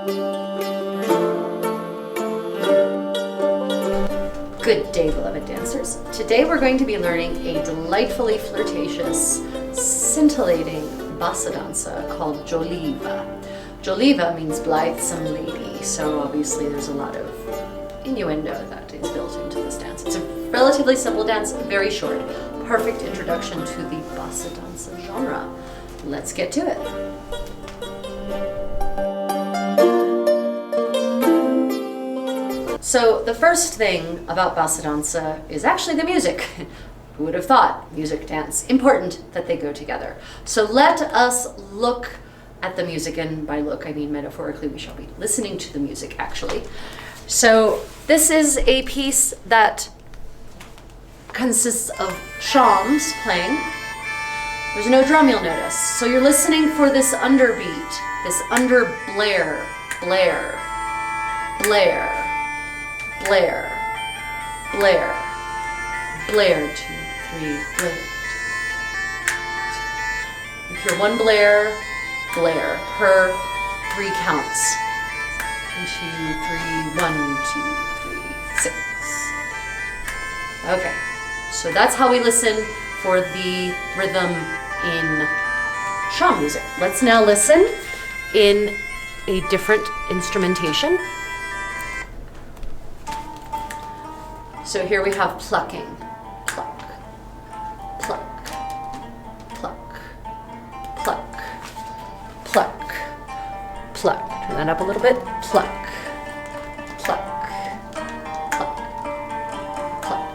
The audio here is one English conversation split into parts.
Good day, beloved dancers. Today we're going to be learning a delightfully flirtatious, scintillating Bassadanza called Gioliva. Gioliva means blithesome lady, so obviously there's a lot of innuendo that is built into this dance. It's a relatively simple dance, very short, perfect introduction to the Bassadanza genre. Let's get to it. So the first thing about Basadanza is actually the music. Who would have thought? Music, dance, important that they go together. So let us look at the music, and by look I mean metaphorically, we shall be listening to the music actually. So this is a piece that consists of shawms playing. There's no drum, you'll notice. So you're listening for this underbeat, this under blare, blare, blare. Blare, blare, blare, 2, 3, blare. You hear one blare, blare, per 3 counts. 1, 2, 3, 1, 2, 3, 6. Okay, so that's how we listen for the rhythm in shawm music. Let's now listen in a different instrumentation. So here we have plucking, pluck, pluck, pluck, pluck, pluck, pluck. Turn that up a little bit. Pluck, pluck, pluck, pluck,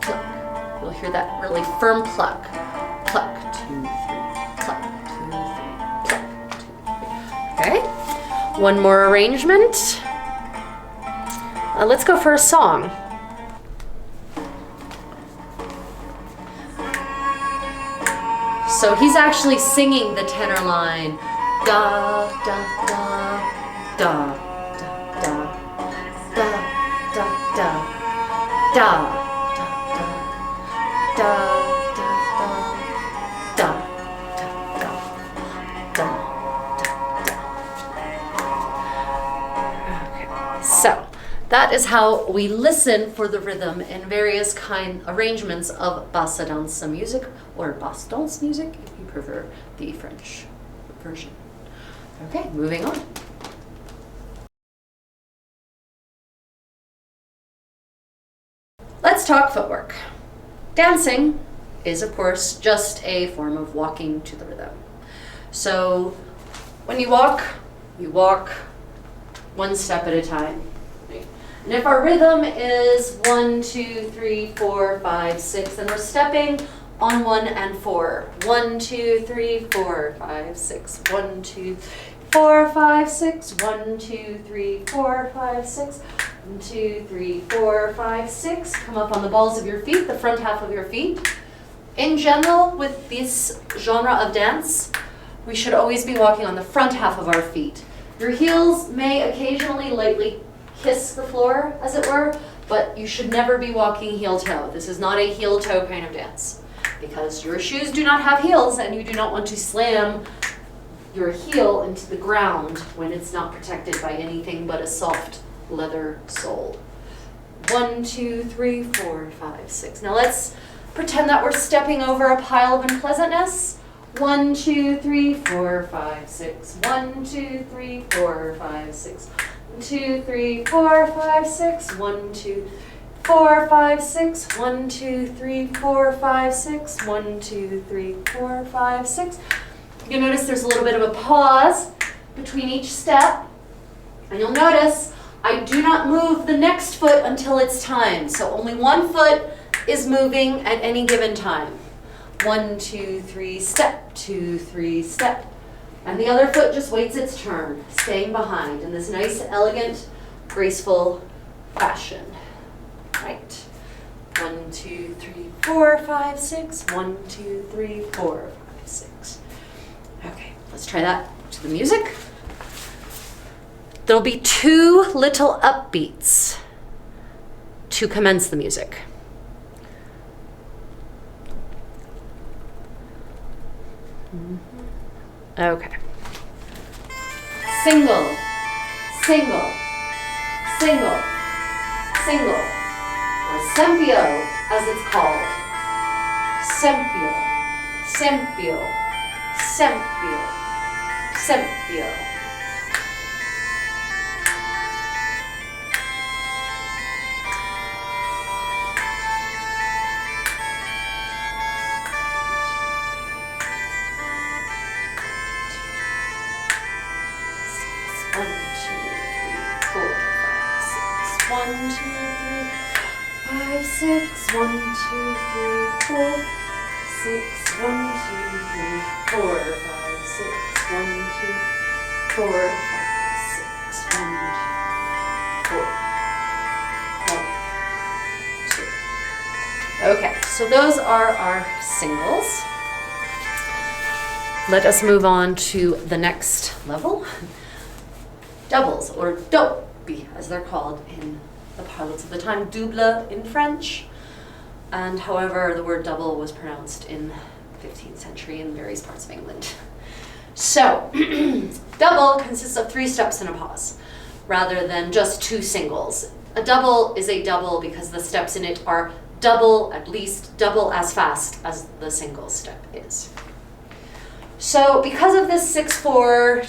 pluck. You'll hear that really firm pluck. Pluck, 2, 3, pluck, 2, 3, pluck, 2, 3. Okay, one more arrangement. Let's go for a song. So he's actually singing the tenor line, da da da da da da da da da da da da. Okay, so that is how we listen for the rhythm in various arrangements of Bassadansa music, or Basadonsa music, if you prefer the French version. Okay, moving on. Let's talk footwork. Dancing is, of course, just a form of walking to the rhythm. So when you walk one step at a time. And if our rhythm is 1, 2, 3, 4, 5, 6, then we're stepping on 1 and 4. 1, 2, 3, 4, 5, 6. 1, 2, 4, 5, 6. 1, 2, 3, 4, 5, 6. 1, 2, 3, 4, 5, 6. Come up on the balls of your feet, the front half of your feet. In general, with this genre of dance, we should always be walking on the front half of our feet. Your heels may occasionally lightly kiss the floor, as it were, but you should never be walking heel-toe. This is not a heel-toe kind of dance, because your shoes do not have heels, and you do not want to slam your heel into the ground when it's not protected by anything but a soft leather sole. 1, 2, 3, 4, 5, 6. Now let's pretend that we're stepping over a pile of unpleasantness. 1, 2, 3, 4, 5, 6. 1, 2, 3, 4, 5, 6. 1, 2, 3, 4, 5, 6. 1, 2, 4, 5, 6. 1, 2, 3, 4, 5, 6. 1, 2, 3, 4, 5, 6. You'll notice there's a little bit of a pause between each step. And you'll notice I do not move the next foot until it's time. So only one foot is moving at any given time. 1, 2, 3, step, 2, 3, step. And the other foot just waits its turn, staying behind in this nice, elegant, graceful fashion. Right. 1, 2, 3, 4, 5, 6. 1, 2, 3, 4, 5, 6. Okay, let's try that to the music. There'll be 2 little upbeats to commence the music. Okay. Single, single, single, single, or sempio as it's called. Sempio, sempio, sempio, sempio. One, two, three, 5, 6. 1, 2, 3, 4, 6. 1, 2, 3, 4, 5, 6. 1, 2, 4, 5, 6. 1, 2, 4, 1, 2. Okay, so those are our singles. Let us move on to the next level. Doubles, or doppi, as they're called in the parlance of the time, double in French. And however, the word double was pronounced in the 15th century in various parts of England. So, double consists of 3 steps and a pause, rather than just 2 singles. A double is a double because the steps in it are double, at least double as fast as the single step is. So, because of this 6/4,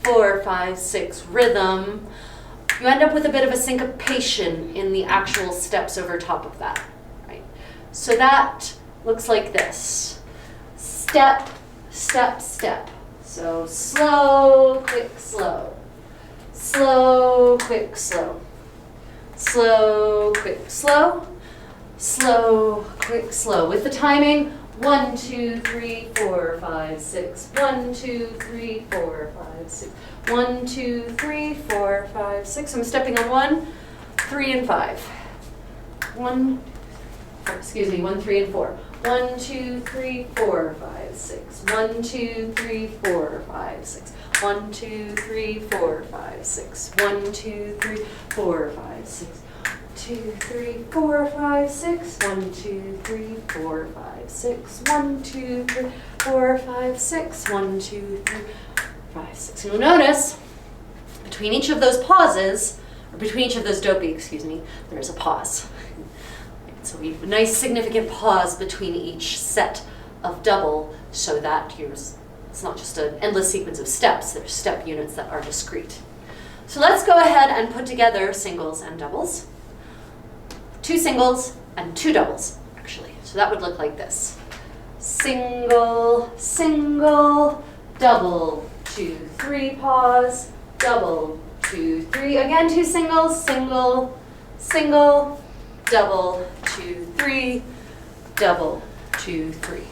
4, 5, 6 rhythm, you end up with a bit of a syncopation in the actual steps over top of that, right? So that looks like this. Step, step, step. So slow, quick, slow. Slow, quick, slow. Slow, quick, slow. Slow, quick, slow. With the timing, 1, 2, 3, 4, 5, 6. 1, 2, 3, 4, 5, 6. 1, 2, 3, 4, 5, 6. I'm stepping on 1, 3, and 5. 1, 3, and 4. 1, 2, 3, 4, 5, 6. 1, 2, 3, 4, 5, 6. 1, 2, 3, 4, 5, 6. 1, 2, 3, 4, 5, 6. 2, 3, 4, 5, 6. 1, 2, 3, 4, 5, 6. 1, 2, 3, 4, 5, 6. 1, 2, 3, 5, 6. You'll notice between each of those pauses, or between each of those doppi, there is a pause. So we have a nice significant pause between each set of double, so that it's not just an endless sequence of steps. There's step units that are discrete. So let's go ahead and put together singles and doubles. 2 singles and 2 doubles, actually. So that would look like this. Single, single, double, 2, 3, pause, double, 2, 3. Again, 2 singles, single, single, double, 2, 3, double, 2, 3.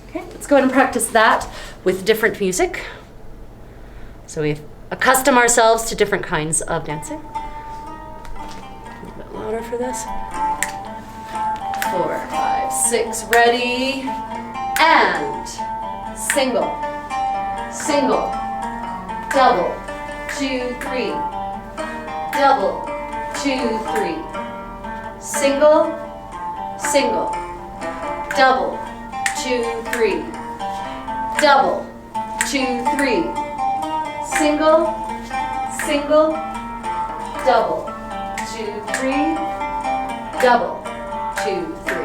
Okay, let's go ahead and practice that with different music. So we accustom ourselves to different kinds of dancing. A little bit louder for this. 4, 5, 6, ready, and single, single, double, 2, 3, double, 2, 3, single, single, double, 2, 3, double, 2, 3, single, single, double, 2, 3, double, 2, 3.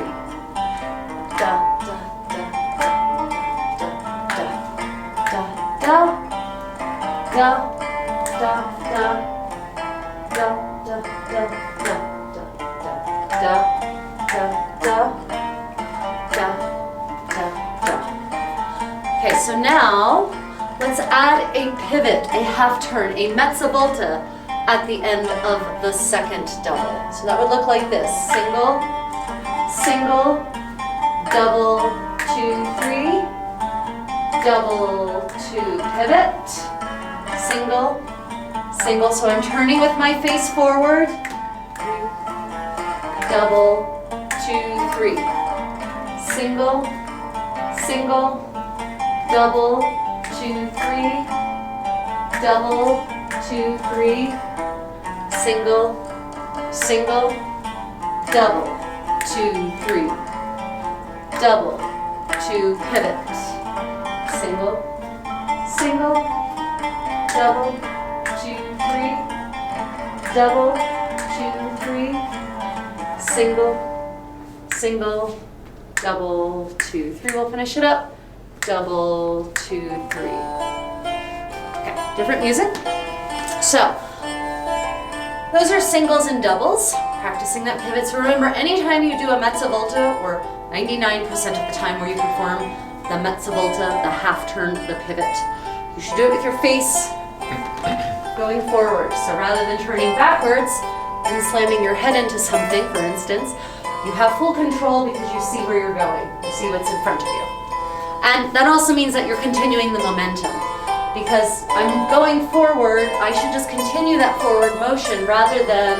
Da da da da da da da da da da da da da da. Okay, so now let's add a pivot, a half turn, a mezza volta at the end of the second double. So that would look like this: single, single, double, 2, 3, double, 2, pivot, single, single. So I'm turning with my face forward, double, 2, 3, single, single, double, 2, 3, double, 2, 3, single, single, double, 2, 3, double, 2, pivot, single, single, double, 2, 3, double, 2, 3, single, single, double, 2, 3. We'll finish it up. Double, 2, 3. Okay, different music. So, those are singles and doubles, practicing that pivot. So remember, anytime you do a mezza volta, or 99% of the time where you perform the mezza volta, the half turn, the pivot, you should do it with your face going forward. So rather than turning backwards and slamming your head into something, for instance, you have full control because you see where you're going. You see what's in front of you. And that also means that you're continuing the momentum. Because I'm going forward, I should just continue that forward motion rather than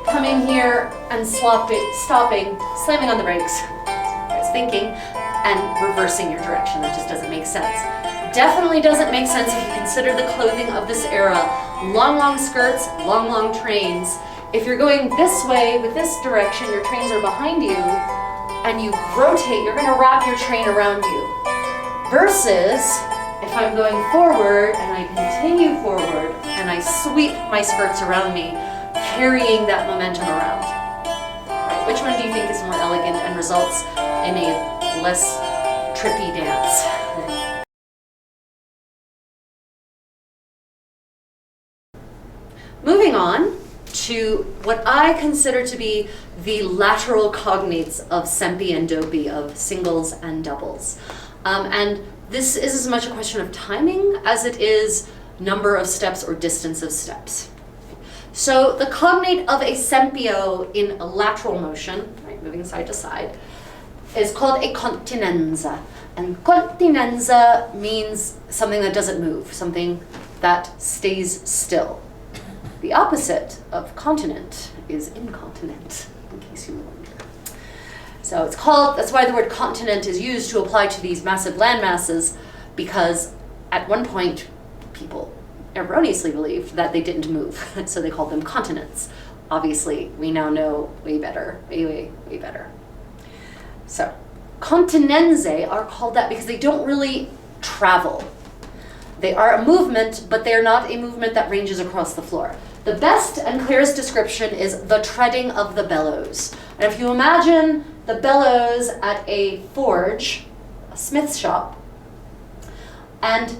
coming here and stopping, slamming on the brakes, I was thinking, and reversing your direction. That just doesn't make sense. Definitely doesn't make sense if you consider the clothing of this era. Long, long skirts, long, long trains. If you're going this way with this direction, your trains are behind you, and you rotate, you're gonna wrap your train around you. Versus, if I'm going forward and I continue forward and I sweep my skirts around me, carrying that momentum around. Right. Which one do you think is more elegant and results in a less trippy dance? Moving on to what I consider to be the lateral cognates of sempi and doppi, of singles and doubles. And this is as much a question of timing as it is number of steps or distance of steps. So the cognate of a sempio in a lateral motion, right, moving side to side, is called a continenza. And continenza means something that doesn't move, something that stays still. The opposite of continent is incontinent, in case you were wondering. So it's called, that's why the word continent is used to apply to these massive land masses, because at one point people erroneously believed that they didn't move, so they called them continents. Obviously, we now know way better, way better. So, continenze are called that because they don't really travel. They are a movement, but they're not a movement that ranges across the floor. The best and clearest description is the treading of the bellows. And if you imagine the bellows at a forge, a smith's shop, and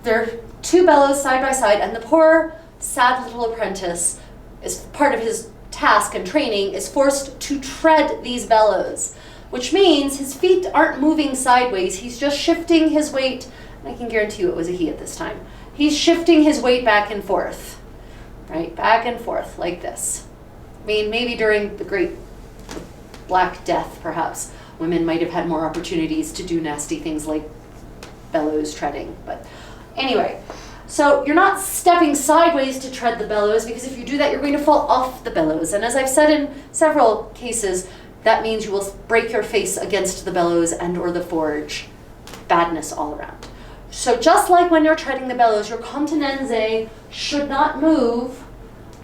there are two bellows side by side, and the poor, sad little apprentice, is part of his task and training, is forced to tread these bellows, which means his feet aren't moving sideways, he's just shifting his weight. I can guarantee you it was a he at this time. He's shifting his weight back and forth, right? Back and forth, like this. I mean, maybe during the Great Black Death, perhaps, women might have had more opportunities to do nasty things like bellows treading. But anyway, so you're not stepping sideways to tread the bellows, because if you do that, you're going to fall off the bellows. And as I've said in several cases, that means you will break your face against the bellows and or the forge. Badness all around. So just like when you're treading the bellows, your continenze should not move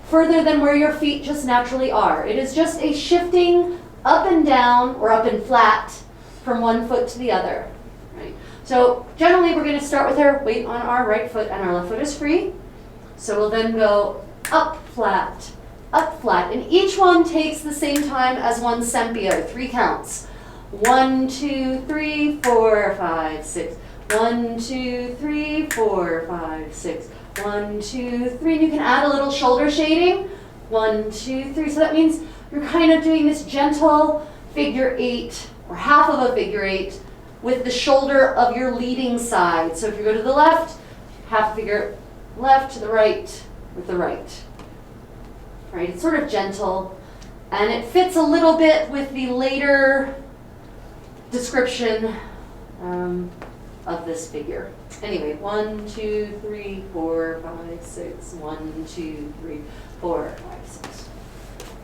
further than where your feet just naturally are. It is just a shifting up and down, or up and flat, from one foot to the other. Right? So generally we're going to start with our weight on our right foot, and our left foot is free. So we'll then go up, flat, and each one takes the same time as one sempio, 3 counts. 1, 2, 3, 4, 5, 6. 1, 2, 3, 4, 5, 6. 1, 2, 3. And you can add a little shoulder shading. 1, 2, 3. So that means you're kind of doing this gentle figure 8, or half of a figure 8, with the shoulder of your leading side. So if you go to the left, half figure left, to the right, with the right. Right? It's sort of gentle, and it fits a little bit with the later description of this figure. Anyway, 1, 2, 3, 4, 5, 6. 1, 2, 3, 4, 5, 6.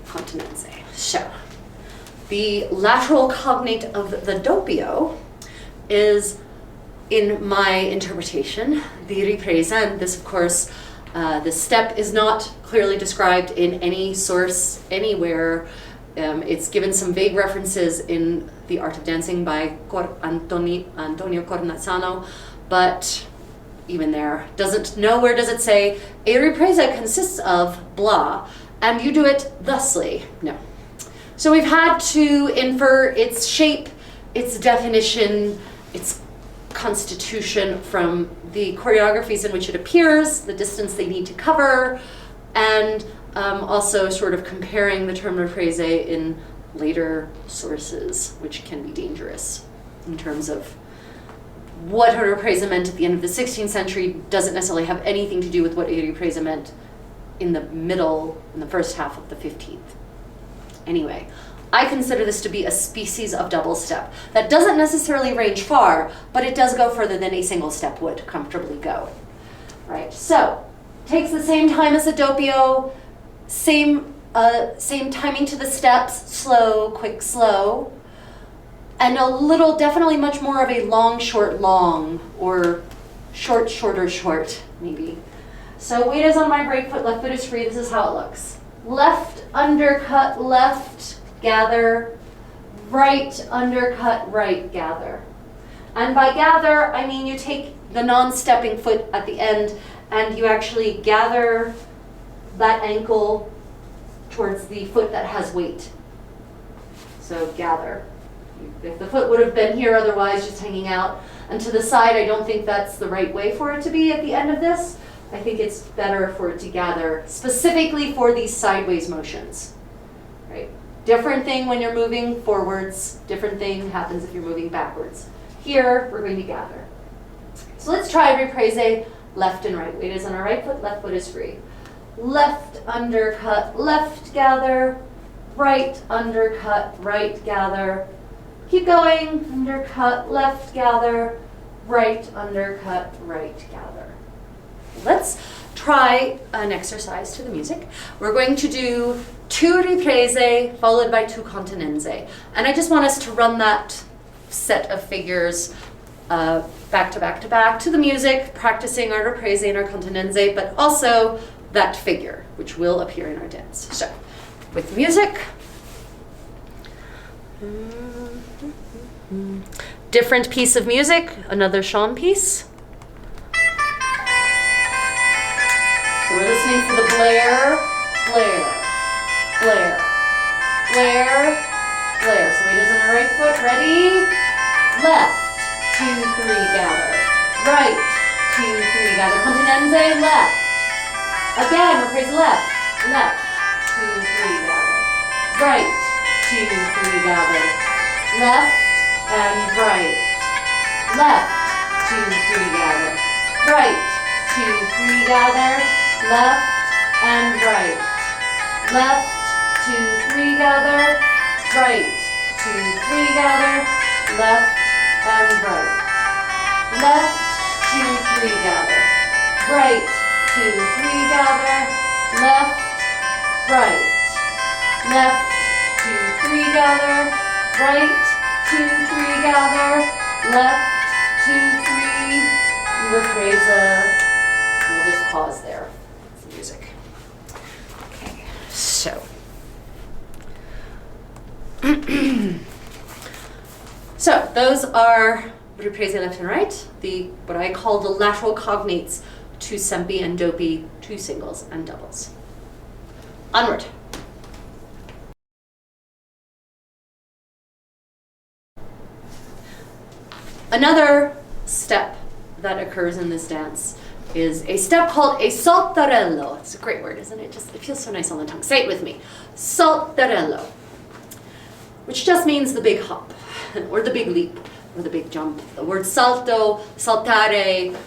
Continenze. So, the lateral cognate of the doppio is, in my interpretation, the ripresa. And this, of course, this step is not clearly described in any source anywhere. It's given some vague references in The Art of Dancing by Antonio Cornazzano, but even there. Nowhere does it say a ripresa consists of blah, and you do it thusly. No. So we've had to infer its shape, its definition, its constitution from the choreographies in which it appears, the distance they need to cover, and also sort of comparing the term riprese in later sources, which can be dangerous in terms of what a ripresa meant at the end of the 16th century doesn't necessarily have anything to do with what a ripresa meant in the first half of the 15th. Anyway, I consider this to be a species of double step that doesn't necessarily range far, but it does go further than a single step would comfortably go. Right, so takes the same time as a doppio, same timing to the steps, slow, quick, slow, and a little, definitely much more of a long, short, long, or short, shorter, short, maybe. So weight is on my right foot, left foot is free. This is how it looks. Left undercut, left, gather, right undercut, right, gather. And by gather, I mean you take the non-stepping foot at the end and you actually gather that ankle towards the foot that has weight. So gather. If the foot would have been here otherwise, just hanging out and to the side, I don't think that's the right way for it to be at the end of this. I think it's better for it to gather specifically for these sideways motions, right? Different thing when you're moving forwards, different thing happens if you're moving backwards. Here, we're going to gather. So let's try riprese left and right. Weight is on our right foot, left foot is free. Left undercut, left gather, right undercut, right gather. Keep going, undercut, left gather, right undercut, right gather. Let's try an exercise to the music. We're going to do 2 riprese followed by 2 continenze. And I just want us to run that set of figures back to back to back to the music, practicing our riprese and our continenze, but also that figure, which will appear in our dance. So, with music. Different piece of music, another Chant piece. So we're listening for the blare, blare, blare, blare, blare. So weight is on our right foot, ready? Left, 2, 3, gather. Right, 2, 3, gather. Continenze, left. Again, riprese left, left, 2, 3, gather. Right, 2, 3, gather. Left and right. Left, 2, 3, gather. Right, 2, 3, gather. Left and right. Left, 2, 3, gather. Right, 2, 3, gather. Left and right. Left, 2, 3, gather. Right, 2, 3, gather. Left, right. Left, 2, 3, gather. Right, 2, 3, gather. Left, 2, 3. Riprese. We'll just pause there. It's the music. Okay, so. So those are riprese left and right, what I call the lateral cognates to sempi and doppi, 2 singles and doubles. Onward. Another step that occurs in this dance is a step called a saltarello. It's a great word, isn't it? It feels so nice on the tongue. Say it with me. Saltarello, which just means the big hop, or the big leap, or the big jump. The word salto, saltare,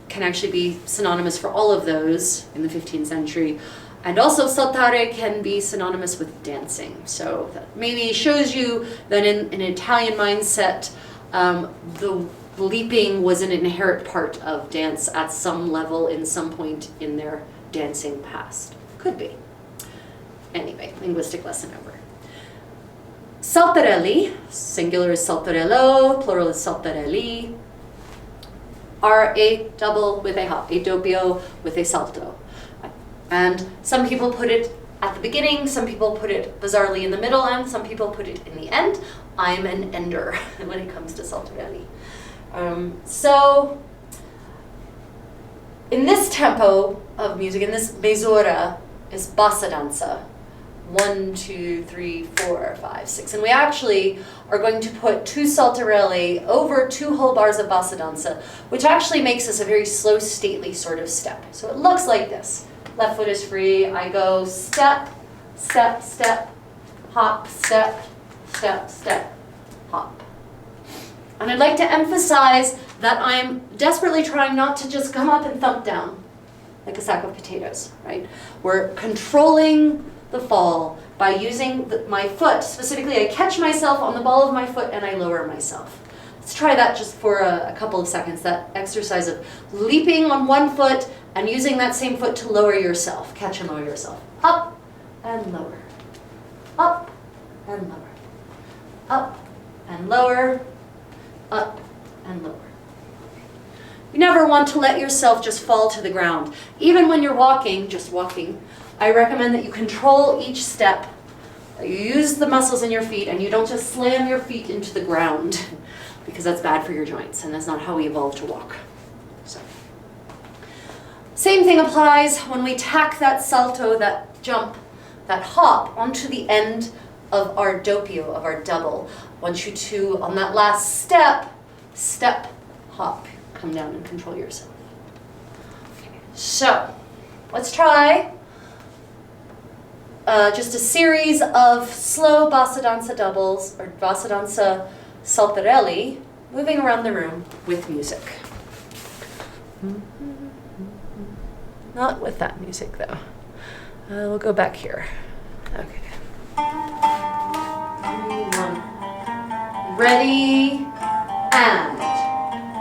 can actually be synonymous for all of those in the 15th century. And also saltare can be synonymous with dancing. So that maybe shows you that in an Italian mindset, the leaping was an inherent part of dance at some level in some point in their dancing past. Could be. Anyway, linguistic lesson over. Saltarelli, singular is saltarello, plural is saltarelli, are a double with a hop, a doppio with a salto. And some people put it at the beginning, some people put it bizarrely in the middle, and some people put it in the end. I'm an ender when it comes to Saltarelli. So in this tempo of music, in this mesura, is Bassadanza. 1, 2, 3, 4, 5, 6. And we actually are going to put 2 Saltarelli over 2 whole bars of Basadanza, which actually makes this a very slow, stately sort of step. So it looks like this. Left foot is free. I go step, step, step, hop, step, step, step, hop. And I'd like to emphasize that I'm desperately trying not to just come up and thump down like a sack of potatoes, right? We're controlling the fall by using my foot. Specifically, I catch myself on the ball of my foot and I lower myself. Let's try that just for a couple of seconds, that exercise of leaping on one foot and using that same foot to lower yourself. Catch and lower yourself. Up and lower. Up and lower. Up and lower. Up and lower. You never want to let yourself just fall to the ground. Even when you're walking, just walking, I recommend that you control each step. You use the muscles in your feet and you don't just slam your feet into the ground because that's bad for your joints and that's not how we evolved to walk. So, same thing applies when we tack that salto, that jump, that hop onto the end of our doppio, of our double. I want you to, on that last step, step, hop, come down and control yourself. Okay. So, let's try just a series of slow Basadansa doubles, or Basadansa Saltarelli, moving around the room with music. Not with that music, though. We'll go back here. Okay. 3, 1. Ready, and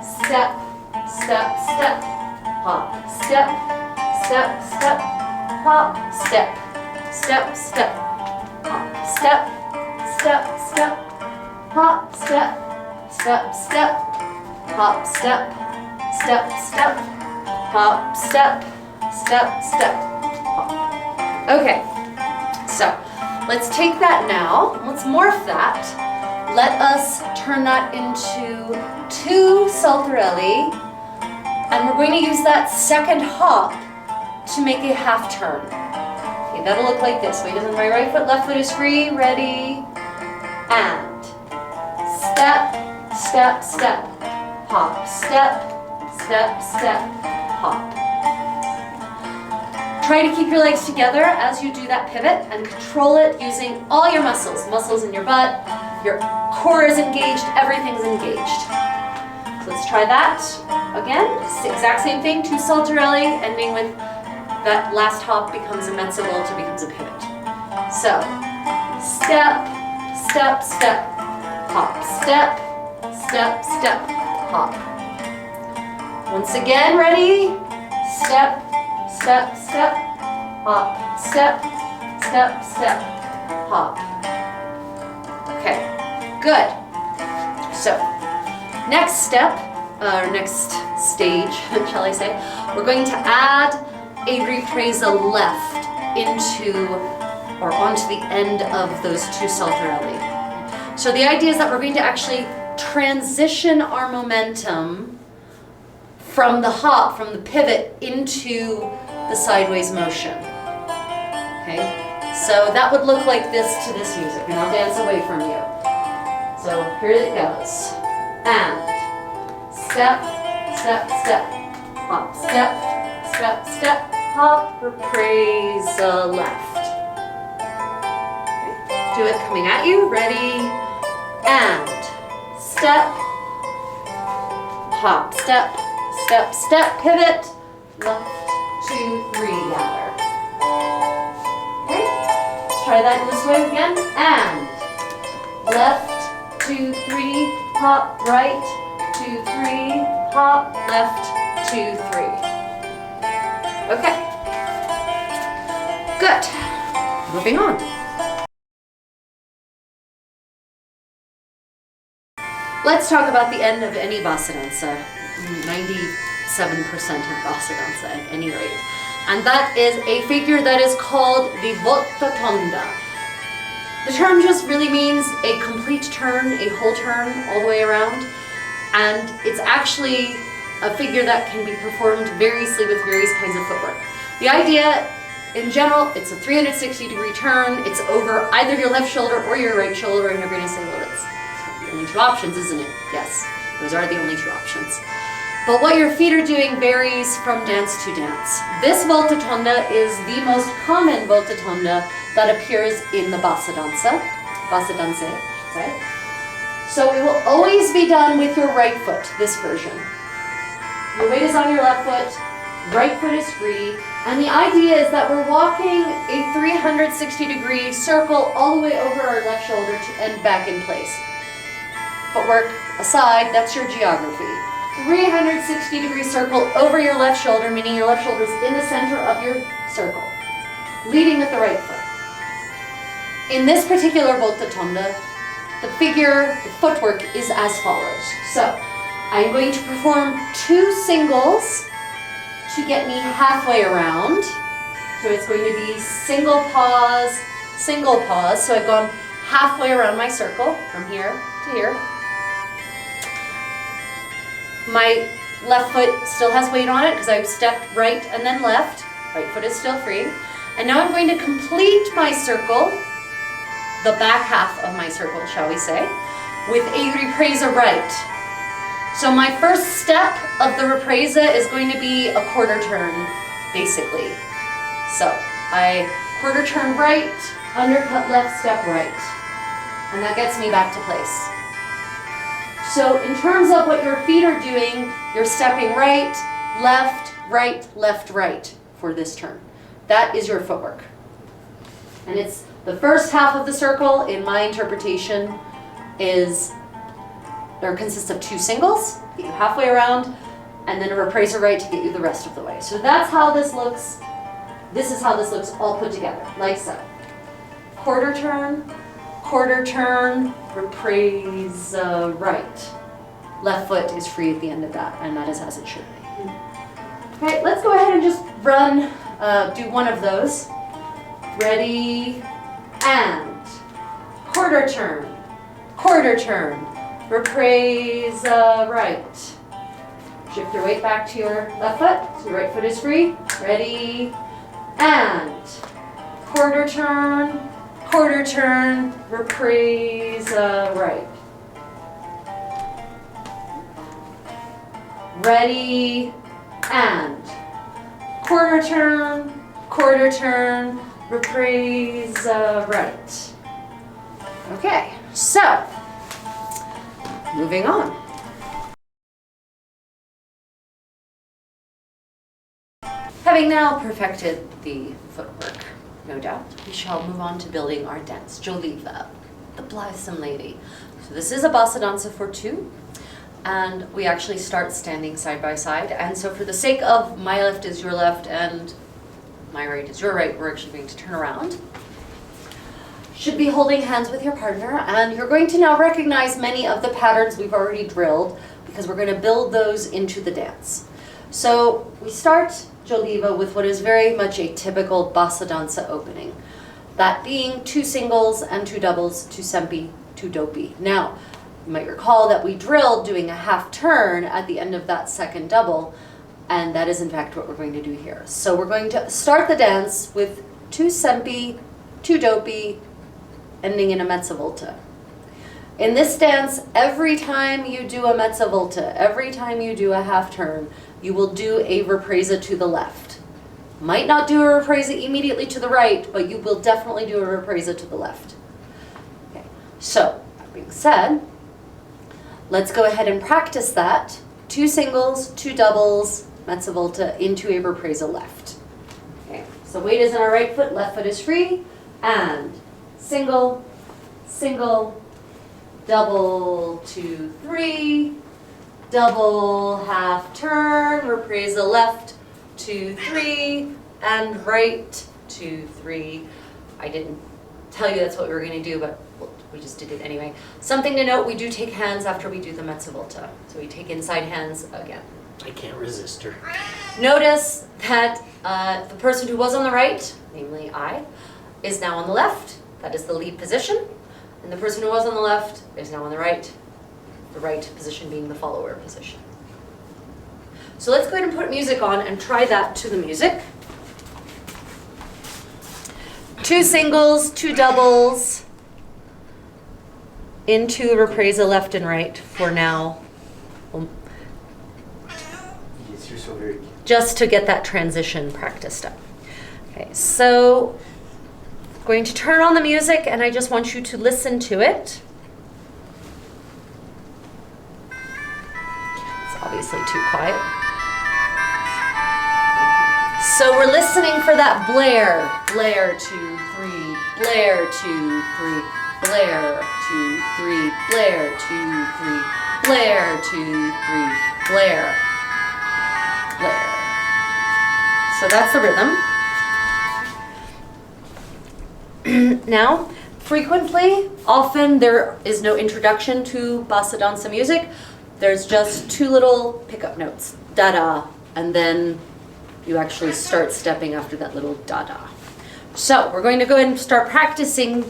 step, step, step, hop, step, step, step, hop, step. Step, step, hop, step, step, step, hop, step, step, step, hop, step, step, step, hop, step, step, step, hop. Okay, so let's take that now, let's morph that. Let us turn that into 2 Saltarelli, and we're going to use that second hop to make a half turn. That'll look like this. Weight is on my right foot, left foot is free. Ready, and step, step, step, hop, step, step, step, hop. Try to keep your legs together as you do that pivot and control it using all your muscles. Muscles in your butt, your core is engaged, everything's engaged. So let's try that again. Exact same thing, 2 Saltarelli, ending with that last hop becomes a mezza volta, becomes a pivot. So, step, step, step, hop, step, step, step, hop. Once again, ready? Step, step, step, hop, step, step, step, hop. Okay, good. So, next step, or next stage, shall I say, we're going to add a ripresa left into or onto the end of those 2 Saltarelli. So the idea is that we're going to actually transition our momentum from the hop, from the pivot, into the sideways motion. Okay? So that would look like this to this music, and I'll dance away from you. So here it goes. And step, step, step, hop, step, step, step, hop, ripresa left. Okay. Do it coming at you. Ready, and step, hop, step, step, step, pivot, left, 2, 3, gather. Okay, let's try that in this way again. And left, 2, 3, hop, right, 2, 3, hop, left, 2, 3. Okay, good. Moving on. Let's talk about the end of any Basadansa, 97% of Basadansa at any rate. And that is a figure that is called the volta tonda. The term just really means a complete turn, a whole turn all the way around. And it's actually a figure that can be performed variously with various kinds of footwork. The idea, in general, it's a 360-degree turn. It's over either your left shoulder or your right shoulder, and you're going to say, well, that's the only two options, isn't it? Yes, those are the only two options. But what your feet are doing varies from dance to dance. This volta tonda is the most common volta tonda that appears in the Basadanza, Basadansa, I should say. So it will always be done with your right foot, this version. Your weight is on your left foot, right foot is free, and the idea is that we're walking a 360-degree circle all the way over our left shoulder and back in place. Footwork aside, that's your geography. 360-degree circle over your left shoulder, meaning your left shoulder is in the center of your circle, leading with the right foot. In this particular volta tonda, the figure, the footwork is as follows. So, I'm going to perform 2 singles to get me halfway around. So it's going to be single pause, single pause. So I've gone halfway around my circle from here to here. My left foot still has weight on it because I've stepped right and then left. Right foot is still free. And now I'm going to complete my circle, the back half of my circle, shall we say, with a ripresa right. So my first step of the ripresa is going to be a quarter turn, basically. So I quarter turn right, undercut left, step right. And that gets me back to place. So in terms of what your feet are doing, you're stepping right, left, right for this turn. That is your footwork. And it's the first half of the circle, in my interpretation, consists of 2 singles, get you halfway around, and then a ripresa right to get you the rest of the way. So that's how this looks. This is how this looks all put together, like so. Quarter turn, ripresa right. Left foot is free at the end of that, and that is as it should be. Okay, let's go ahead and just run, do one of those. Ready, and quarter turn, ripresa right. Shift your weight back to your left foot, so your right foot is free. Ready, and quarter turn, ripresa right. Ready, and quarter turn, ripresa right. Okay, so moving on. Having now perfected the footwork, no doubt, we shall move on to building our dance, Gioliva, the blithesome lady. So this is a Basadanza for 2, and we actually start standing side by side. And so for the sake of my left is your left and my right is your right, we're actually going to turn around. Should be holding hands with your partner, and you're going to now recognize many of the patterns we've already drilled because we're going to build those into the dance. So we start Gioliva with what is very much a typical Basadansa opening, that being 2 singles and 2 doubles, 2 sempi, 2 doppi. Now, you might recall that we drilled doing a half turn at the end of that second double, and that is in fact what we're going to do here. So we're going to start the dance with 2 sempi, 2 doppi, ending in a mezza volta. In this dance, every time you do a mezza volta, every time you do a half turn, you will do a ripresa to the left. Might not do a ripresa immediately to the right, but you will definitely do a ripresa to the left. Okay. So, that being said, let's go ahead and practice that. 2 singles, 2 doubles, mezza volta into a ripresa left. Okay. So weight is on our right foot, left foot is free, and single, single, double, 2, 3, double, half turn, ripresa left, 2, 3, and right, 2, 3. I didn't tell you that's what we were going to do, but we just did it anyway. Something to note, we do take hands after we do the mezza volta. So we take inside hands again. I can't resist her. Notice that the person who was on the right, namely I, is now on the left. That is the lead position. And the person who was on the left is now on the right position being the follower position. So let's go ahead and put music on and try that to the music. 2 singles, 2 doubles, into ripresa left and right for now. Yes, you're so very cute. Just to get that transition practiced up. Okay, so I'm going to turn on the music and I just want you to listen to it. It's obviously too quiet. So we're listening for that blare. Blare, 2, 3, blare, 2, 3, blare, 2, 3, blare, 2, 3, blare, 2, 3, blare, blare. So that's the rhythm. Now, frequently, often there is no introduction to Basadansa music. There's just 2 little pickup notes, da-da, and then you actually start stepping after that little da-da. So we're going to go ahead and start practicing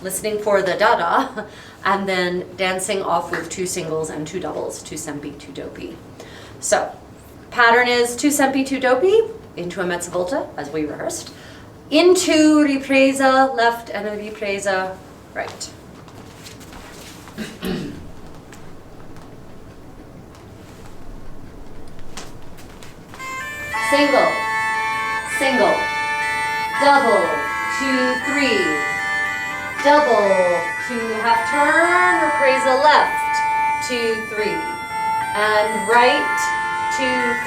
listening for the da-da, and then dancing off with 2 singles and 2 doubles, 2 sempi, 2 doppi. So pattern is 2 sempi, 2 doppi, into a mezza volta, as we rehearsed, into ripresa left and a ripresa right. Single, single, double, 2, 3, double, 2 half turn, ripresa left, 2, 3, and right, 2,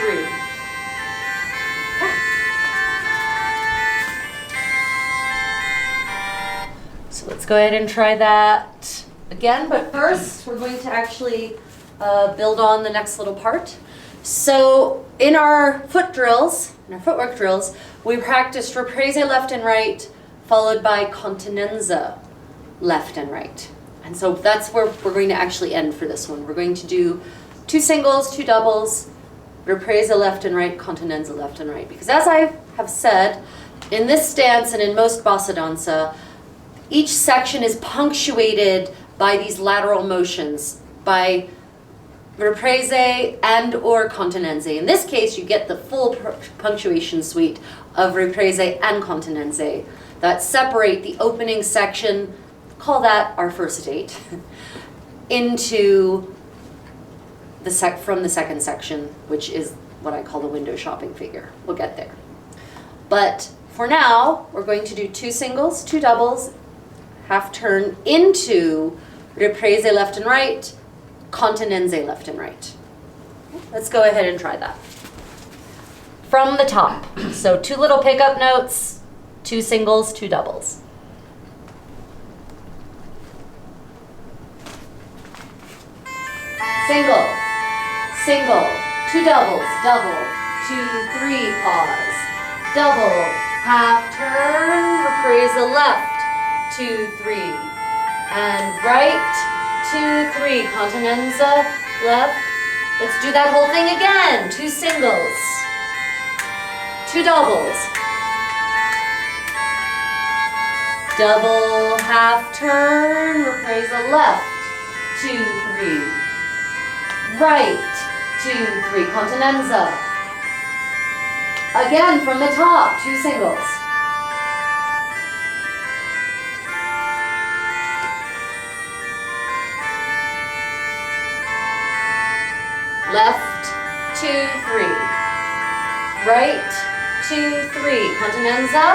3. So let's go ahead and try that again, but first we're going to actually build on the next little part. So in our foot drills, in our footwork drills, we practiced ripresa left and right, followed by continenza left and right. And so that's where we're going to actually end for this one. We're going to do 2 singles, 2 doubles, ripresa left and right, continenza left and right. Because as I have said, in this dance and in most Basadansa, each section is punctuated by these lateral motions, by riprese and or continenze. In this case, you get the full punctuation suite of riprese and continenze that separate the opening section, call that our first date, into from the second section, which is what I call the window shopping figure. We'll get there. But for now, we're going to do 2 singles, 2 doubles, half turn into riprese left and right, continenze left and right. Let's go ahead and try that. From the top. So 2 little pickup notes, 2 singles, 2 doubles. Single, single, 2 doubles, double, 2, 3, pause, double, half turn, ripresa left, 2, 3, and right, 2, 3, continenza, left. Let's do that whole thing again. 2 singles, 2 doubles, double, half turn, ripresa left, 2, 3, right, 2, 3, continenza. Again from the top, 2 singles. Left, 2, 3. Right, 2, 3. Continenza.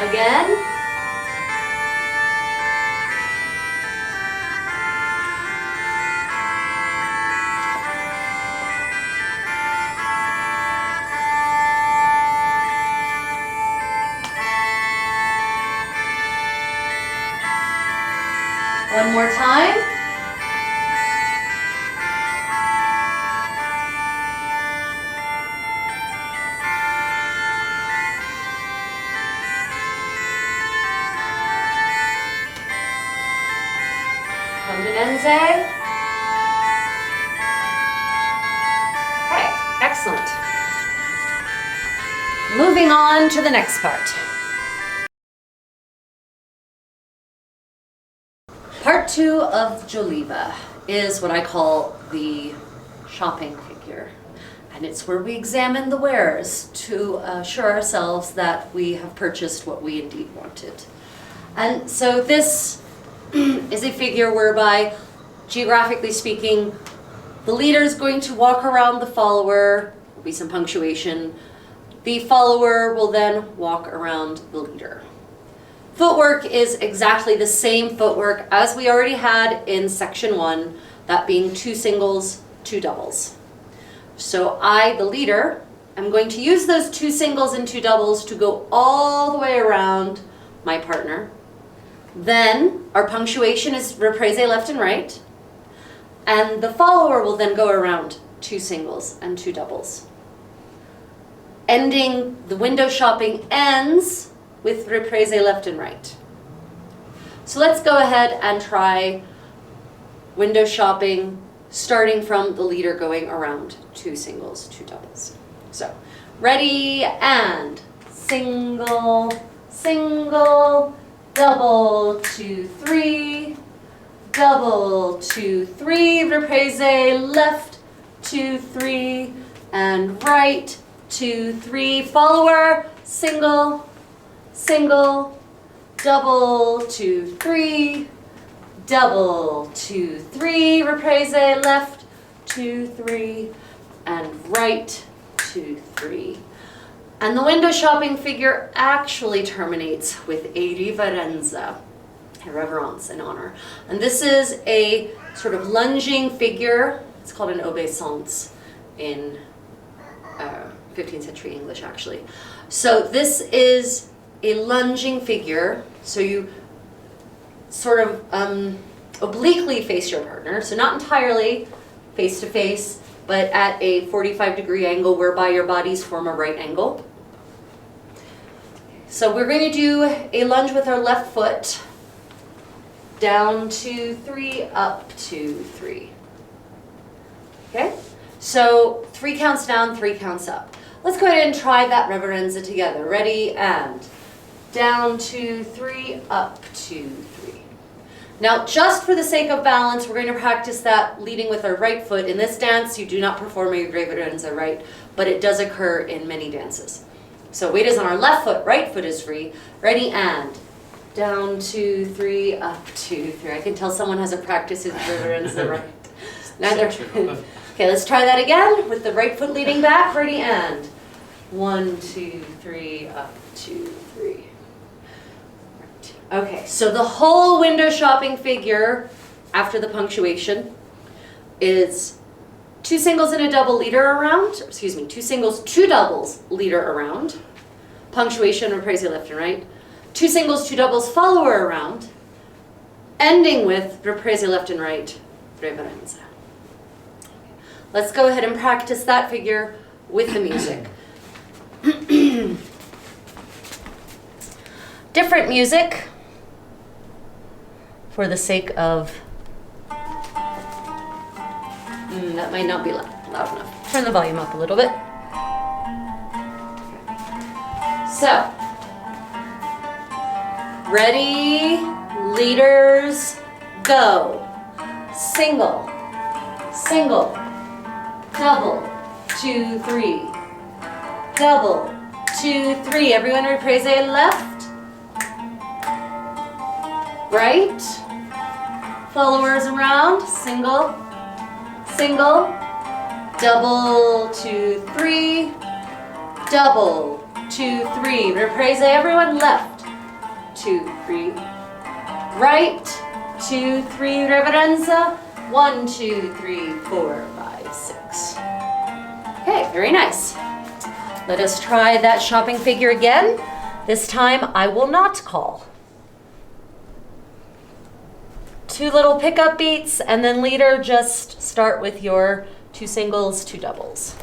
Again. One more time. Continenza. Okay, excellent. Moving on to the next part. Part 2 of Gioliva is what I call the shopping figure. here. And it's where we examine the wares to assure ourselves that we have purchased what we indeed wanted. And so this is a figure whereby, geographically speaking, the leader is going to walk around the follower, there'll be some punctuation. The follower will then walk around the leader. Footwork is exactly the same footwork as we already had in section 1, that being 2 singles, 2 doubles. So I, the leader, am going to use those 2 singles and 2 doubles to go all the way around my partner. Then our punctuation is reprise left and right. And the follower will then go around 2 singles and 2 doubles. Ending, the window shopping ends with reprise left and right. So let's go ahead and try window shopping, starting from the leader going around 2 singles, 2 doubles. So, ready, and single, single, double, 2, 3, double, 2, 3, reprise left, 2, 3, and right, 2, 3, follower, single, single, double, 2, 3, double, 2, 3, reprise left, 2, 3, and right, 2, 3. And the window shopping figure actually terminates with a riverenza, a reverence in honor. And this is a sort of lunging figure. It's called an obeisance in 15th century English, actually. So this is a lunging figure. So you sort of obliquely face your partner. So not entirely face to face, but at a 45-degree angle whereby your bodies form a right angle. So we're going to do a lunge with our left foot. Down, 2, 3, up, 2, 3. Okay? So 3 counts down, 3 counts up. Let's go ahead and try that Riverenza together. Ready, and down, 2, 3, up, 2, 3. Now, just for the sake of balance, we're going to practice that leading with our right foot. In this dance, you do not perform a Riverenza right, but it does occur in many dances. So weight is on our left foot, right foot is free. Ready, and down, 2, 3, up, 2, 3. I can tell someone has a practice in Riverenza right. Neither. Okay, let's try that again with the right foot leading back. Ready, and 1, 2, 3, up, 2, 3. Okay, so the whole window shopping figure after the punctuation is 2 singles and a double leader around, 2 singles, 2 doubles leader around, punctuation, reprise left and right, 2 singles, 2 doubles follower around, ending with reprise left and right, Riverenza. Let's go ahead and practice that figure with the music. Different music for the sake of, that might not be loud enough. Turn the volume up a little bit. So, ready, leaders, go. Single, single, double, 2, 3, double, 2, 3. Everyone reprise left, right, followers around, single, single, double, 2, 3, double, 2, 3. Reprise everyone left, 2, 3, right, 2, 3. Riverenza, 1, 2, 3, 4, 5, 6. Okay, very nice. Let us try that shopping figure again. This time I will not call. 2 little pickup beats, and then leader, just start with your 2 singles, 2 doubles.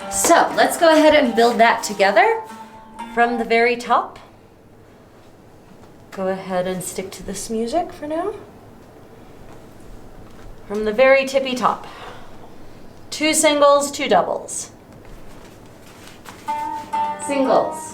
So let's go ahead and build that together from the very top. Go ahead and stick to this music for now. From the very tippy top. 2 singles, 2 doubles. Singles.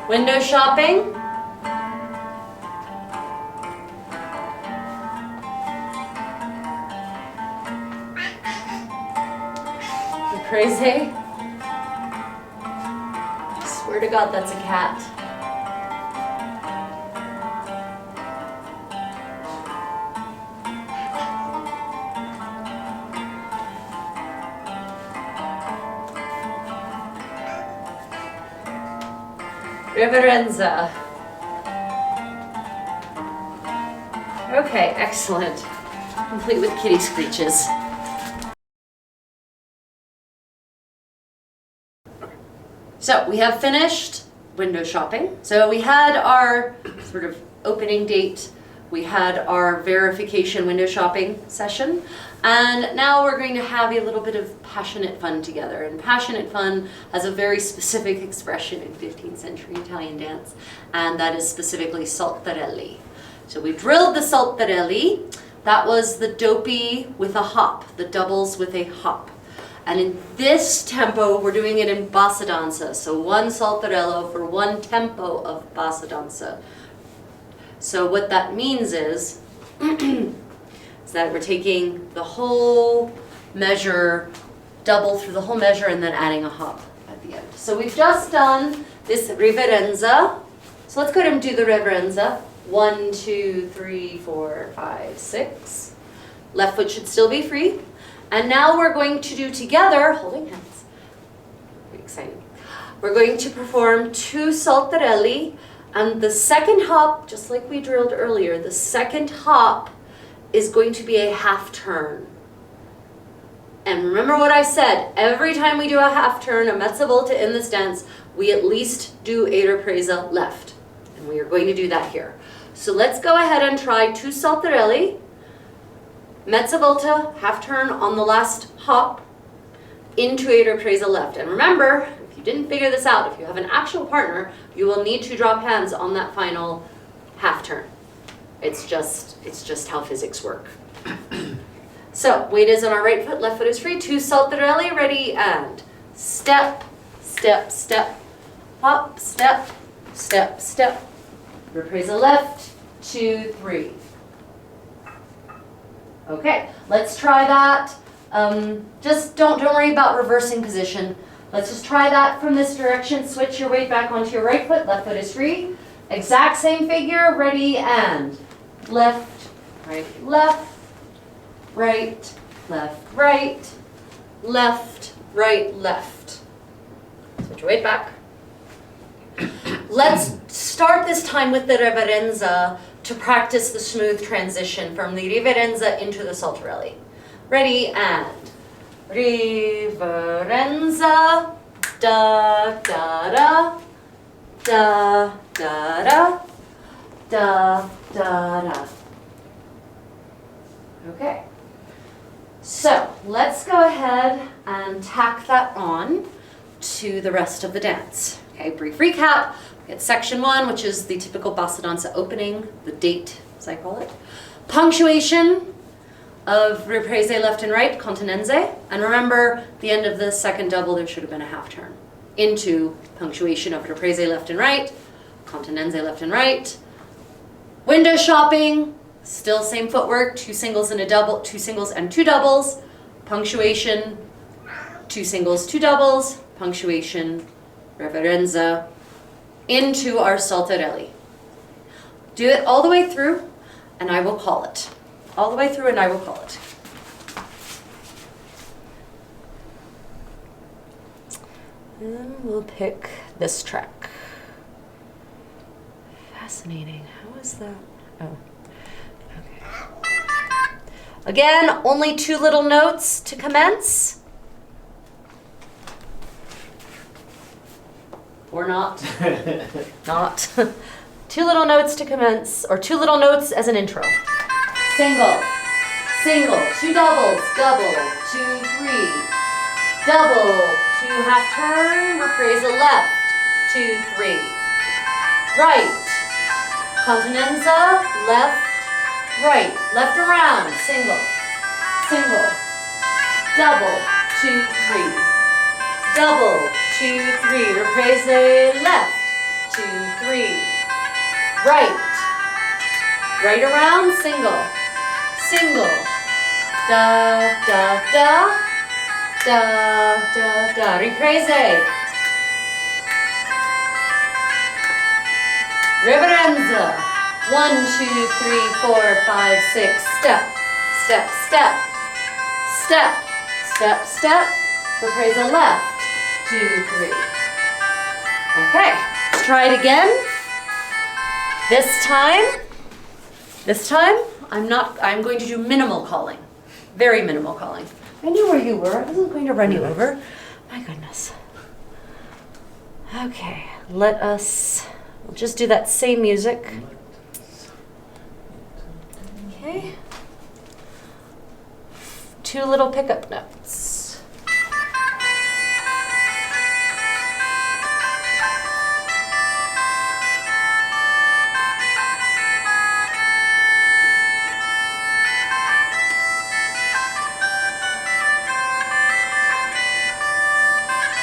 Window shopping. You crazy? I swear to God, that's a cat. Riverenza. Okay, excellent. Complete with kitty screeches. So we have finished window shopping. So we had our sort of opening date. We had our verification window shopping session. And now we're going to have a little bit of passionate fun together. And passionate fun has a very specific expression in 15th century Italian dance, and that is specifically Saltarelli. So we drilled the Saltarelli. That was the dopey with a hop, the doubles with a hop. And in this tempo, we're doing it in Basadanza. So 1 Saltarello for 1 tempo of Basadanza. So what that means is that we're taking the whole measure, double through the whole measure, and then adding a hop at the end. So we've just done this Riverenza. So let's go ahead and do the Riverenza. 1, 2, 3, 4, 5, 6. Left foot should still be free. And now we're going to do together, holding hands. Very exciting. We're going to perform 2 Saltarelli, and the second hop, just like we drilled earlier, the second hop is going to be a half turn. And remember what I said, every time we do a half turn, a mezza volta in this dance, we at least do a ripresa left. And we are going to do that here. So let's go ahead and try 2 Saltarelli, mezza volta, half turn on the last hop, into a ripresa left. And remember, if you didn't figure this out, if you have an actual partner, you will need to drop hands on that final half turn. It's just how physics work. So weight is on our right foot, left foot is free. 2 Saltarelli, ready, and step, step, step, hop, step, step, step. Ripresa left, 2, 3. Okay, let's try that. Just don't worry about reversing position. Let's just try that from this direction. Switch your weight back onto your right foot, left foot is free. Exact same figure, ready, and left, right, left, right, left, right, left, right, left. Switch your weight back. Let's start this time with the Riverenza to practice the smooth transition from the Riverenza into the Saltarelli. Ready, and Riverenza, da, da, da, da, da, da, da, da, da. Okay, so let's go ahead and tack that on to the rest of the dance. Okay, brief recap. We had section 1, which is the typical Basadonsa opening, the date, as I call it. Punctuation of riprese left and right, continenze. And remember, the end of the second double, there should have been a half turn. Into punctuation of riprese left and right, continenze left and right. Window shopping, still same footwork, 2 singles and a double, 2 singles and 2 doubles. Punctuation, 2 singles, 2 doubles. Punctuation, Riverenza, into our Saltarelli. Do it all the way through, and I will call it. All the way through, and I will call it. And we'll pick this track. Fascinating. How is that? Oh, okay. Again, only 2 little notes to commence. or not. Not. 2 little notes to commence, or 2 little notes as an intro. Single, single, 2 doubles, double, 2, 3, double, 2 half turn, reprise a left, 2, 3. Right, Continenza, left, right, left around, single, single, double, 2, 3, double, 2, 3, reprise left, 2, 3, right, right around, single, single, da, da, da, da, da, da, reprise, Riverenza, 1, 2, 3, 4, 5, 6, step, step, step, step, step, step, reprise left, 2, 3. Okay, let's try it again. This time, I'm going to do minimal calling, very minimal calling. I knew where you were, I wasn't going to run you over. My goodness. Okay, we'll just do that same music. Okay. 2 little pickup notes.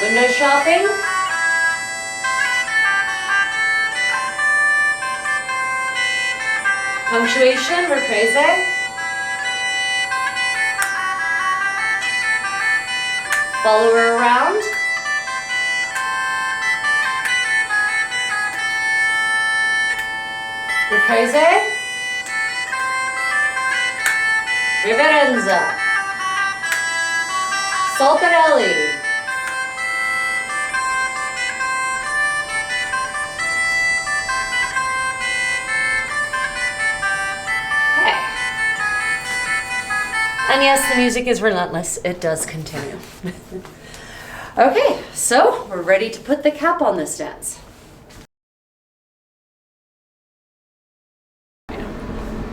Window shopping. Punctuation, reprise. Follow her around. Reprise. Riverenza. Saltarelli. And yes, the music is relentless. It does continue. Okay, so we're ready to put the cap on this dance.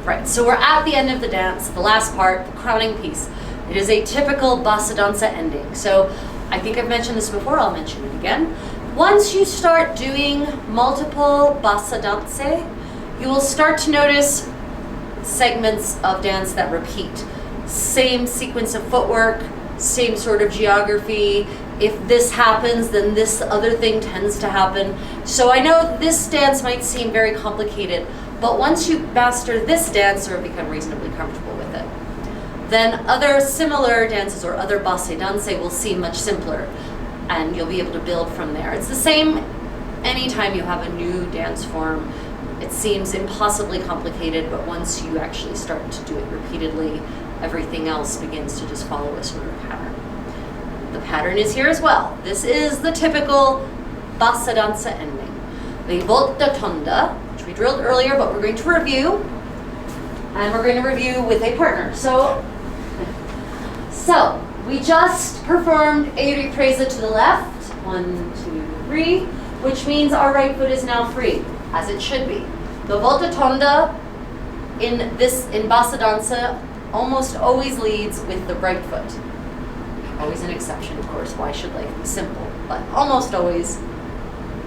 Right, so we're at the end of the dance, the last part, the crowning piece. It is a typical Basadansa ending. So I think I've mentioned this before, I'll mention it again. Once you start doing multiple Basadanse, you will start to notice segments of dance that repeat. Same sequence of footwork, same sort of geography. If this happens, then this other thing tends to happen. So I know this dance might seem very complicated, but once you master this dance or become reasonably comfortable with it, then other similar dances or other Basadanse will seem much simpler, and you'll be able to build from there. It's the same anytime you have a new dance form. It seems impossibly complicated, but once you actually start to do it repeatedly, everything else begins to just follow a sort of pattern. The pattern is here as well. This is the typical Basadansa ending. The volta tonda, which we drilled earlier, but we're going to review. And we're going to review with a partner. So we just performed a ripresa to the left, 1, 2, 3, which means our right foot is now free, as it should be. The volta tonda in Basadansa almost always leads with the right foot. Always an exception, of course. Why should life be simple? But almost always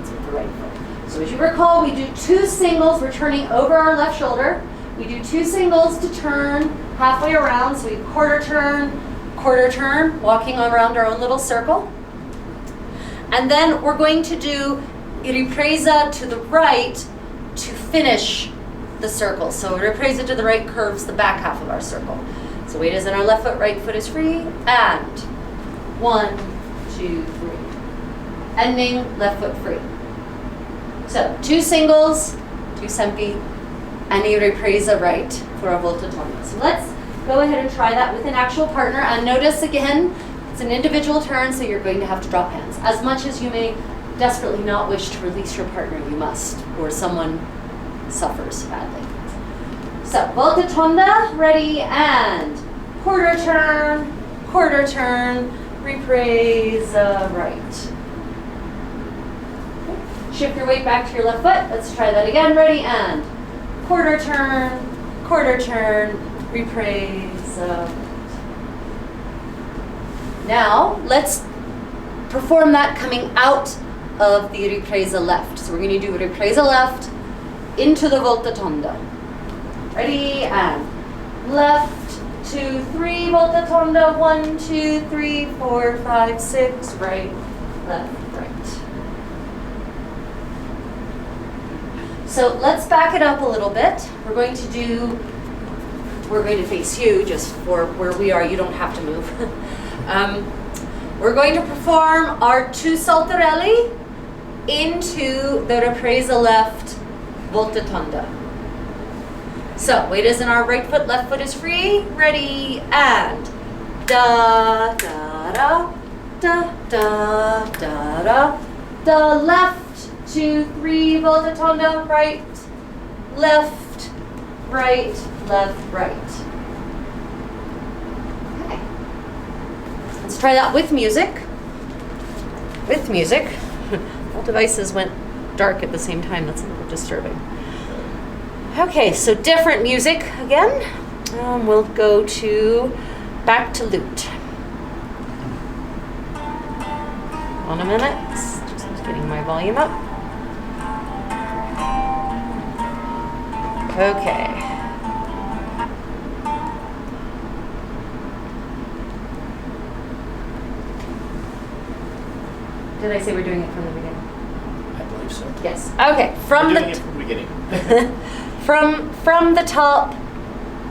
it's with the right foot. So as you recall, we do 2 singles. We're turning over our left shoulder. We do 2 singles to turn halfway around. So we quarter turn, walking around our own little circle. And then we're going to do ripresa to the right to finish the circle. So ripresa to the right curves the back half of our circle. So weight is in our left foot, right foot is free, and 1, 2, 3. Ending, left foot free. So 2 singles, 2 sempi, and a ripresa right for a volta tonda. So let's go ahead and try that with an actual partner. And notice again, it's an individual turn, so you're going to have to drop hands. As much as you may desperately not wish to release your partner, you must, or someone suffers badly. So, volta tonda, ready, and quarter turn, ripresa right. Okay. Shift your weight back to your left foot. Let's try that again. Ready, and quarter turn, reprise. Now, let's perform that coming out of the ripresa left. So we're going to do ripresa left into the volta tonda. Ready, and left, 2, 3, volta tonda, 1, 2, 3, 4, 5, 6, right, left, right. So let's back it up a little bit. We're going to face you just for where we are. You don't have to move. We're going to perform our 2 saltarelli into the ripresa left volta tonda. So weight is in our right foot, left foot is free. Ready, and da da da da da da da da. Left, 2, 3, volta tonda, right, left, right, left, right. Okay. Let's try that with music. With music. All devices went dark at the same time. That's a little disturbing. Okay, so different music again. We'll go back to lute. One a minute. Just getting my volume up. Okay. Did I say we're doing it from the beginning? I believe so. Yes. Okay. From We're doing it from the beginning. from the top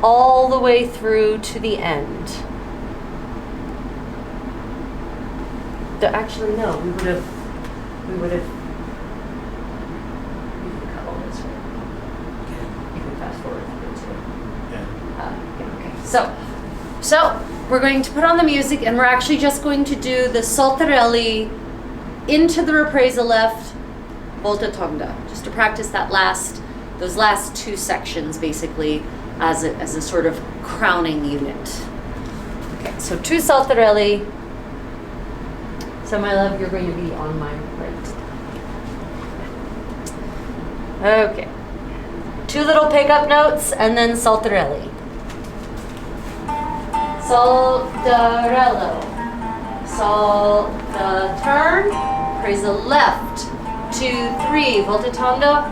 all the way through to the end. Actually, no. We would have. You can cut all this. Right? You can fast forward through too. Yeah. Okay. So we're going to put on the music, and we're actually just going to do the saltarelli into the ripresa left volta tonda, just to practice those last 2 sections basically as a sort of crowning unit. Okay, so 2 saltarelli. So my love, you're going to be on my right. Okay. 2 little pickup notes and then saltarelli. Saltarello. Salta turn. Praise the left. 2, 3. Volta tonda.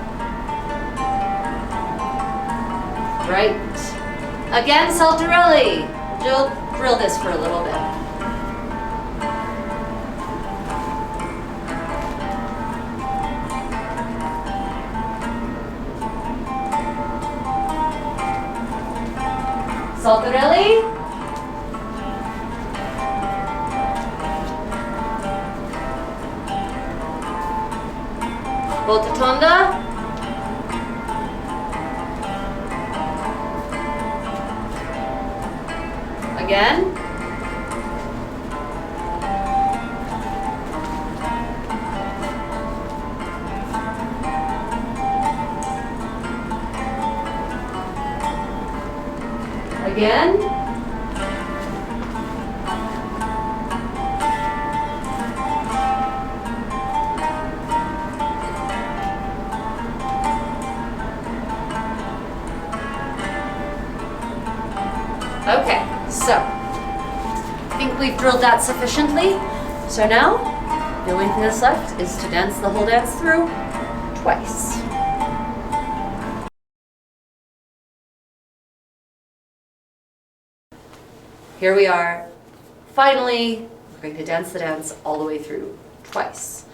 Right. Again, saltarelli. Drill this for a little bit. Saltarelli. Volta tonda. Again. Again. Okay, so I think we've drilled that sufficiently. So now the only thing that's left is to dance the whole dance through twice. Here we are. Finally, we're going to dance the dance all the way through twice.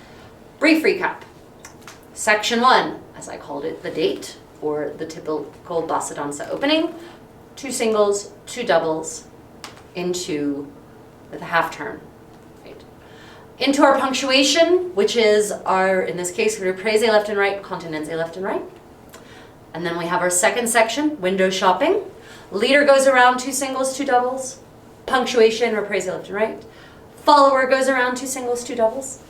Brief recap. Section 1, as I called it, the date, or the typical Basadansa opening. 2 singles, 2 doubles, into with a half turn. Right. Into our punctuation, which is our, in this case, riprese left and right, continenze left and right. And then we have our second section, window shopping. Leader goes around 2 singles, 2 doubles. Punctuation, riprese left and right. Follower goes around 2 singles, 2 doubles.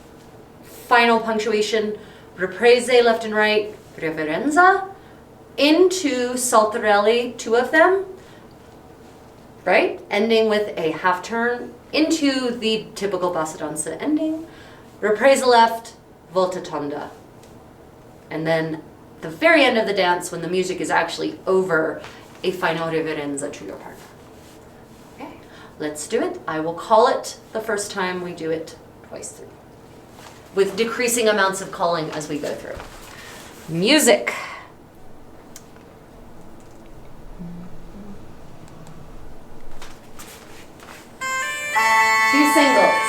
Final punctuation, riprese left and right, Riverenza. Into saltarelli, 2 of them. Right? Ending with a half turn into the typical Basadonsa ending. Ripresa left, volta tonda. And then the very end of the dance, when the music is actually over, a final riverenza to your partner. Okay, let's do it. I will call it the first time, we do it twice through, with decreasing amounts of calling as we go through. Music. Two singles,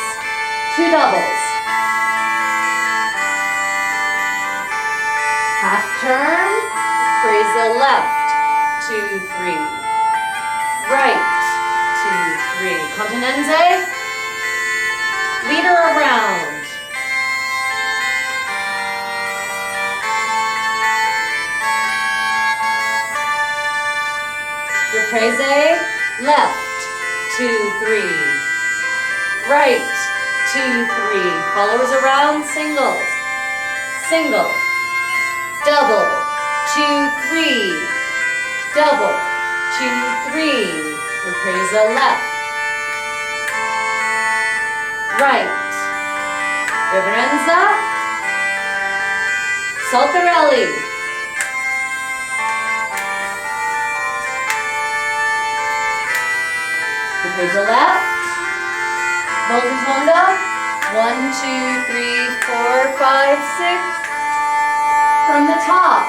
two doubles. Half turn, phrase the left, 2, 3. Right, 2, 3. Continenze. Leader around. Reprise, left, 2, 3. Right, 2, 3. Followers around, singles. Single. Double, 2, 3. Double, 2, 3. Reprise left. Right. Riverenza. Saltarelli. Reprise left. Volta 1, 2, 3, 4, 5, 6. From the top.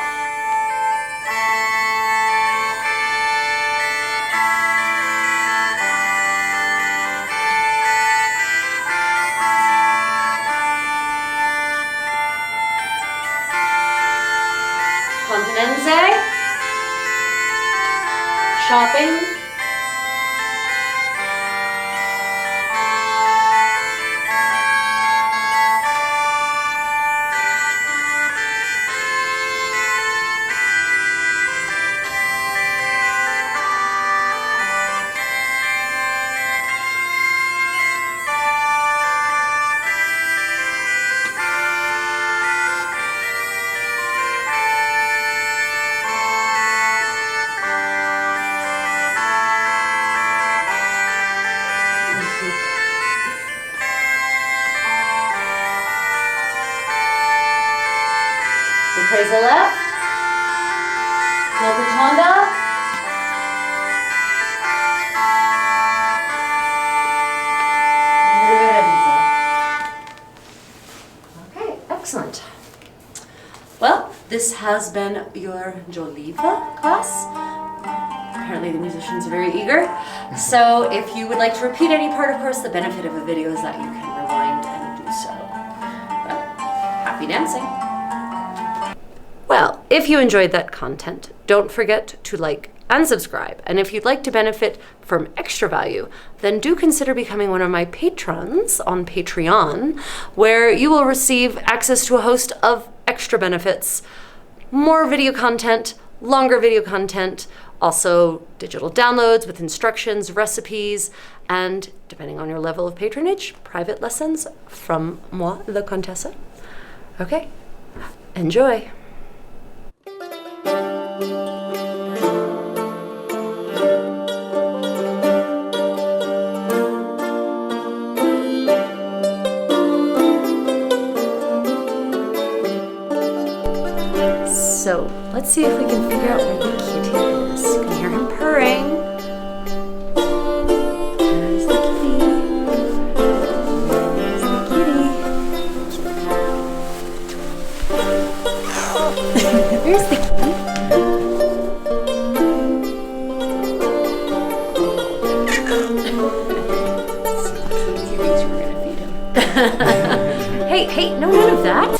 Continenze. Shopping. Reprise the left. Volta. Riverenza. Okay, excellent. Well, this has been your Gioliva class. Apparently the musicians are very eager. So if you would like to repeat any part, of course, the benefit of a video is that you can rewind and do so. Well, happy dancing. Well, if you enjoyed that content, don't forget to like and subscribe. And if you'd like to benefit from extra value, then do consider becoming one of my patrons on Patreon, where you will receive access to a host of extra benefits, more video content, longer video content, also digital downloads with instructions, recipes, and depending on your level of patronage, private lessons from moi, the Contessa. Okay, enjoy. So let's see if we can figure out where the kitty is. You can hear him purring. There's the kitty. There's the kitty. There's the kitty. He thinks we're gonna feed him. Hey, no, none of that.